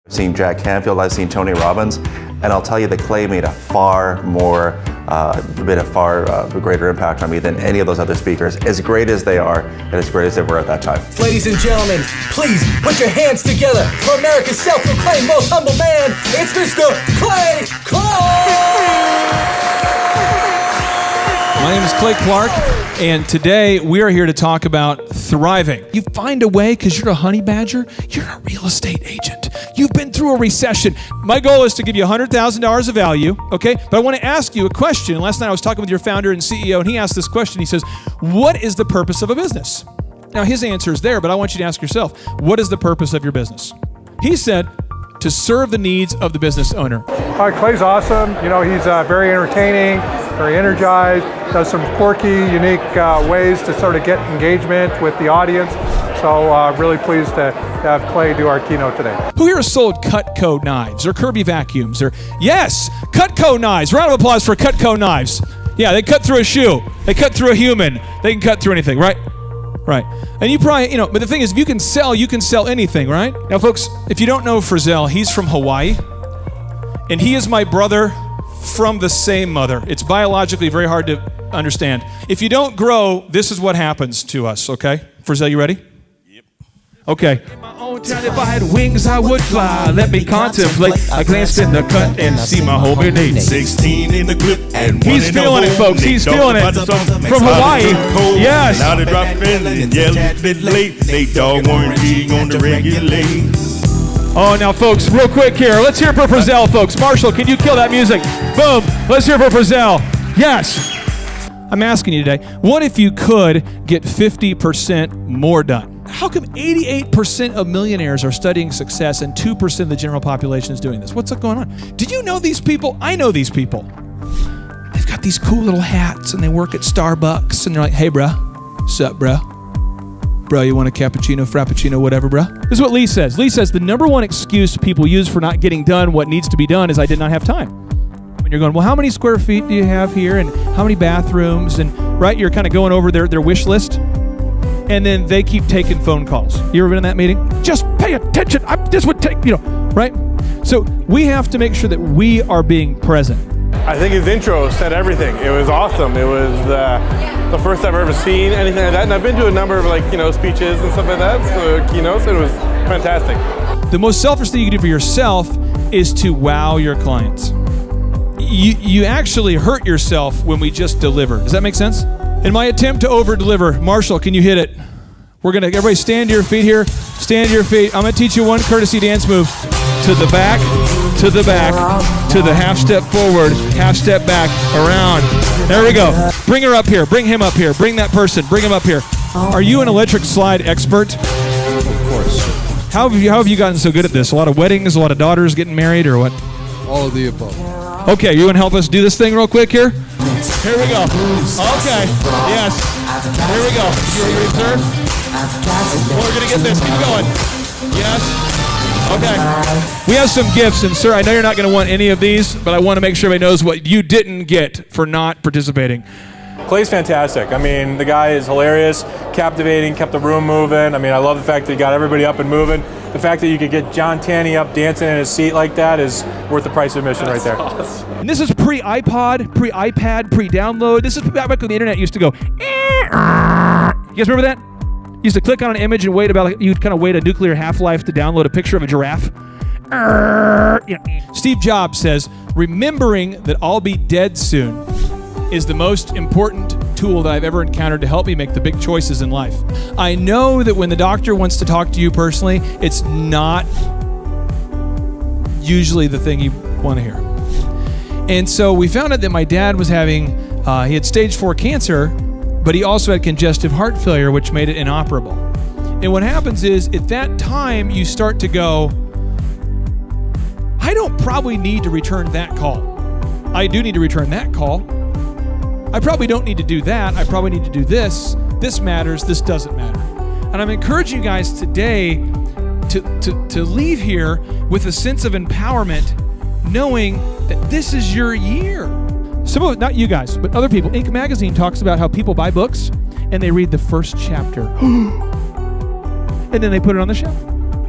I've seen Jack Canfield, I've seen Tony Robbins, and I'll tell you that Clay made a far greater impact on me than any of those other speakers, as great as they are and as great as they were at that time. Ladies and gentlemen, please put your hands together for America's self-proclaimed most humble man. It's Mr. Clay Clark! My name is Clay Clark, and today we are here to talk about thriving. You find a way because you're a honey badger, you're a real estate agent. You've been through a recession. My goal is to give you $100,000 of value, okay? But I want to ask you a question. Last night I was talking with your founder and CEO, and he asked this question. He says, what is the purpose of a business? Now, his answer is there, but I want you to ask yourself, what is the purpose of your business? He said, to serve the needs of the business owner. Clay's awesome. You know, he's very entertaining, very energized, does some quirky, unique ways to sort of get engagement with the audience. So really pleased to have Clay do our keynote today. Who here has sold Cutco knives or Kirby vacuums? Or yes, Cutco knives. Round of applause for Cutco knives. Yeah, they cut through a shoe. They cut through a human. They can cut through anything, right? Right. And you probably, but the thing is, if you can sell anything, right? Now, folks, if you don't know Frizzell, he's from Hawaii, and he is my brother from the same mother. It's biologically very hard to understand. If you don't grow, this is what happens to us, okay? Frizzell, you ready? Yep. Okay. In my own town, if I had wings, I would fly. Let me contemplate. I glanced in the cut and see my whole grenade. 16 in the clip and he's feeling it, folks. He's feeling it. From Hawaii. Yes. Now they drop in and yell a bit late. They dog warranty on the regulate. Oh, now, folks, real quick here. Let's hear it for Frizzell, folks. Marshall, can you kill that music? Boom. Let's hear it for Frizzell. Yes. I'm asking you today, what if you could get 50% more done? How come 88% of millionaires are studying success and 2% of the general population is doing this? What's going on? Did you know these people? I know these people. They've got these cool little hats and they work at Starbucks and they're like, hey, bruh, sup, bruh? Bro, you want a cappuccino, frappuccino, whatever, bro? This is what Lee says. Lee says the number one excuse people use for not getting done what needs to be done is I did not have time. When you're going, well, how many square feet do you have here? And how many bathrooms? And right, you're kind of going over their wish list. And then they keep taking phone calls. You ever been in that meeting? Just pay attention. This would take, right? So we have to make sure that we are being present. I think his intro said everything. It was awesome. It was the first I've ever seen anything like that. And I've been to a number of speeches and stuff like that, so keynotes. It was fantastic. The most selfish thing you can do for yourself is to wow your clients. You actually hurt yourself when we just deliver. Does that make sense? In my attempt to over-deliver, Marshall, can you hit it? Everybody stand to your feet here. Stand to your feet. I'm going to teach you one courtesy dance move. To the back, to the back, to the half step forward, half step back, around. There we go. Bring her up here. Bring him up here. Bring that person. Bring him up here. Are you an electric slide expert? Of course. How have you gotten so good at this? A lot of weddings, a lot of daughters getting married, or what? All of the above. Okay, you want to help us do this thing real quick here? Here we go. Okay. Yes. Here we go. You ready, sir? We're going to get this. Keep going. Yes. Okay. We have some gifts, and sir, I know you're not going to want any of these, but I want to make sure everybody knows what you didn't get for not participating. Clay's fantastic. I mean, the guy is hilarious, captivating, kept the room moving. I mean, I love the fact that he got everybody up and moving. The fact that you could get John Tanney up dancing in his seat like that is worth the price of admission right there. Awesome. And this is pre-iPod, pre-iPad, pre-download. This is back when the internet used to go, You guys remember that? You used to click on an image and wait you'd kind of wait a nuclear half-life to download a picture of a giraffe. Steve Jobs says, remembering that I'll be dead soon is the most important tool that I've ever encountered to help me make the big choices in life. I know that when the doctor wants to talk to you personally, it's not usually the thing you want to hear. And so we found out that my dad was having, he had stage 4 cancer, but he also had congestive heart failure, which made it inoperable. And what happens is, at that time, you start to go, I don't probably need to return that call. I do need to return that call. I probably don't need to do that. I probably need to do this. This matters. This doesn't matter. And I'm encouraging you guys today to leave here with a sense of empowerment, knowing that this is your year. Some of it, not you guys, but other people. Inc. magazine talks about how people buy books and they read the first chapter. And then they put it on the shelf.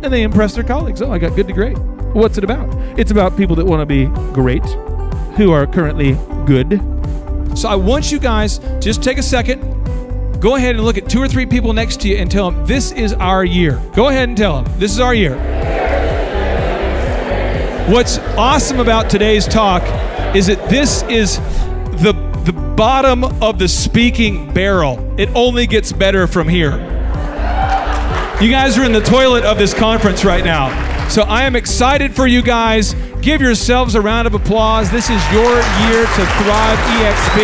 And they impress their colleagues. Oh, I got good to great. What's it about? It's about people that want to be great, who are currently good. So I want you guys to just take a second, go ahead and look at 2 or 3 people next to you and tell them, this is our year. Go ahead and tell them, this is our year. What's awesome about today's talk is that this is the bottom of the speaking barrel. It only gets better from here. You guys are in the toilet of this conference right now. So I am excited for you guys. Give yourselves a round of applause. This is your year to Thrive EXP.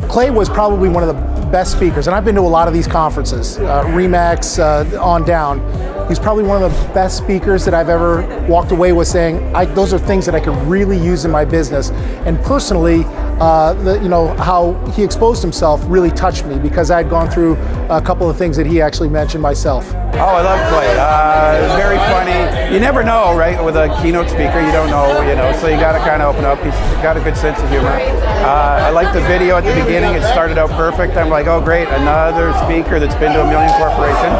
Boom. Clay was probably one of the best speakers, and I've been to a lot of these conferences, RE/MAX on down. He's probably one of the best speakers that I've ever walked away with saying, those are things that I could really use in my business. And personally, how he exposed himself really touched me because I'd gone through a couple of things that he actually mentioned myself. Oh, I love Clay. It's very funny. You never know, right? With a keynote speaker, you don't know, so you got to kind of open up. He's got a good sense of humor. I liked the video at the beginning. It started out perfect. I'm like, oh, great, another speaker that's been to a million corporations.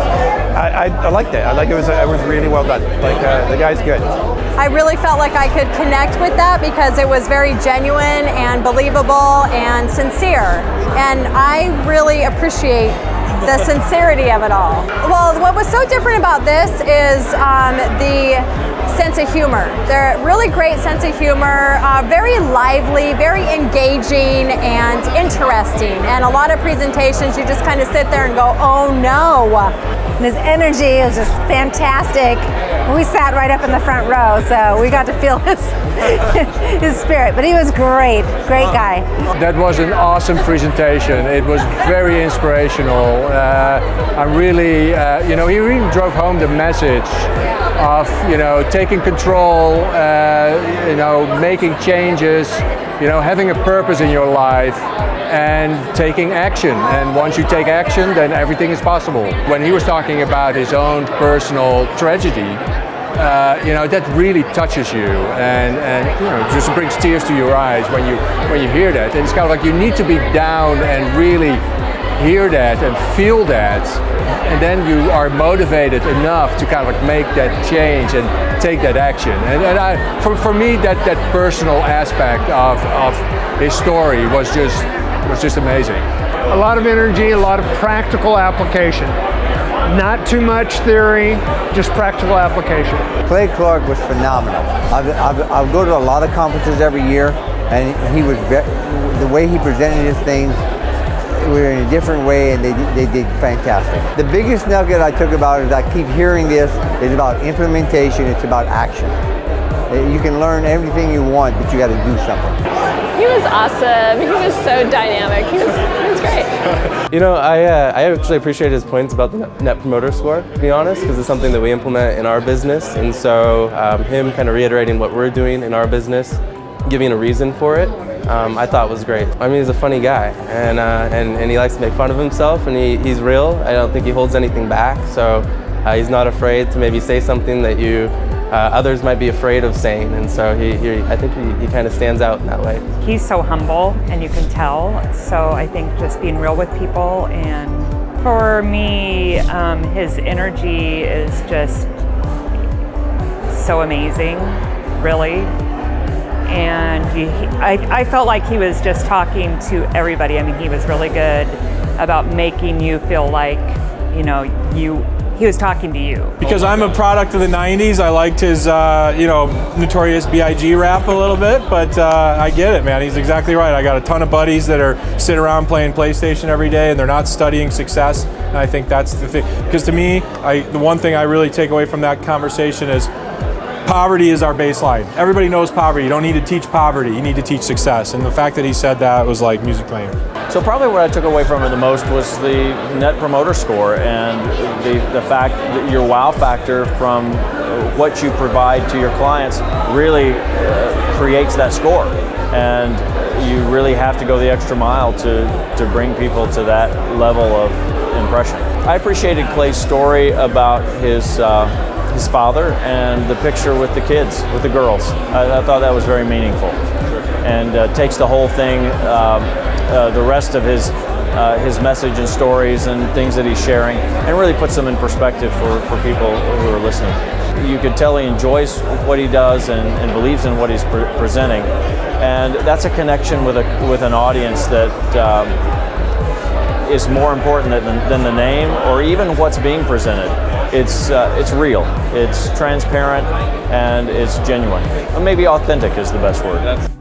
I liked it. It was really well done. Like, the guy's good. I really felt like I could connect with that because it was very genuine and believable and sincere. And I really appreciate the sincerity of it all. Well, what was so different about this is the sense of humor. They're really great sense of humor, very lively, very engaging and interesting. And a lot of presentations, you just kind of sit there and go, oh no. And his energy is just fantastic. We sat right up in the front row, so we got to feel his spirit. But he was great guy. That was an awesome presentation. It was very inspirational. I'm really, he really drove home the message of, taking control, making changes, having a purpose in your life, and taking action. And once you take action, then everything is possible. When he was talking about his own personal tragedy, that really touches you, and just brings tears to your eyes when you hear that. And it's kind of like you need to be down and really hear that and feel that, and then you are motivated enough to kind of like make that change and take that action. And for me, that personal aspect of his story was just amazing. A lot of energy, a lot of practical application. Not too much theory, just practical application. Clay Clark was phenomenal. I go to a lot of conferences every year, and he was the way he presented his things. We were in a different way, and they did fantastic. The biggest nugget I took about it is I keep hearing this is about implementation. It's about action. You can learn everything you want, but you got to do something. He was awesome. He was so dynamic. He was great. I actually appreciate his points about the Net Promoter Score, to be honest, because it's something that we implement in our business. And so him kind of reiterating what we're doing in our business, giving a reason for it, I thought was great. I mean, he's a funny guy, and he likes to make fun of himself, and he's real. I don't think he holds anything back, so he's not afraid to maybe say something that others might be afraid of saying, and so I think he kind of stands out in that way. He's so humble, and you can tell, so I think just being real with people, and for me, his energy is just so amazing, really. And I felt like he was just talking to everybody. I mean, he was really good about making you feel like, he was talking to you. Because I'm a product of the 90s, I liked his, Notorious B.I.G. rap a little bit, but I get it, man. He's exactly right. I got a ton of buddies that are sitting around playing PlayStation every day, and they're not studying success. And I think that's the thing. Because to me, the one thing I really take away from that conversation is poverty is our baseline. Everybody knows poverty. You don't need to teach poverty. You need to teach success. And the fact that he said that was like music playing. So probably what I took away from it the most was the Net Promoter Score and the fact that your wow factor from what you provide to your clients really creates that score. And you really have to go the extra mile to bring people to that level of impression. I appreciated Clay's story about his father and the picture with the kids, with the girls. I thought that was very meaningful, and takes the whole thing, the rest of his his message and stories and things that he's sharing, and really puts them in perspective for people who are listening. You could tell he enjoys what he does and believes in what he's presenting, and that's a connection with an audience that is more important than the name or even what's being presented. It's real, it's transparent, and it's genuine. Maybe authentic is the best word.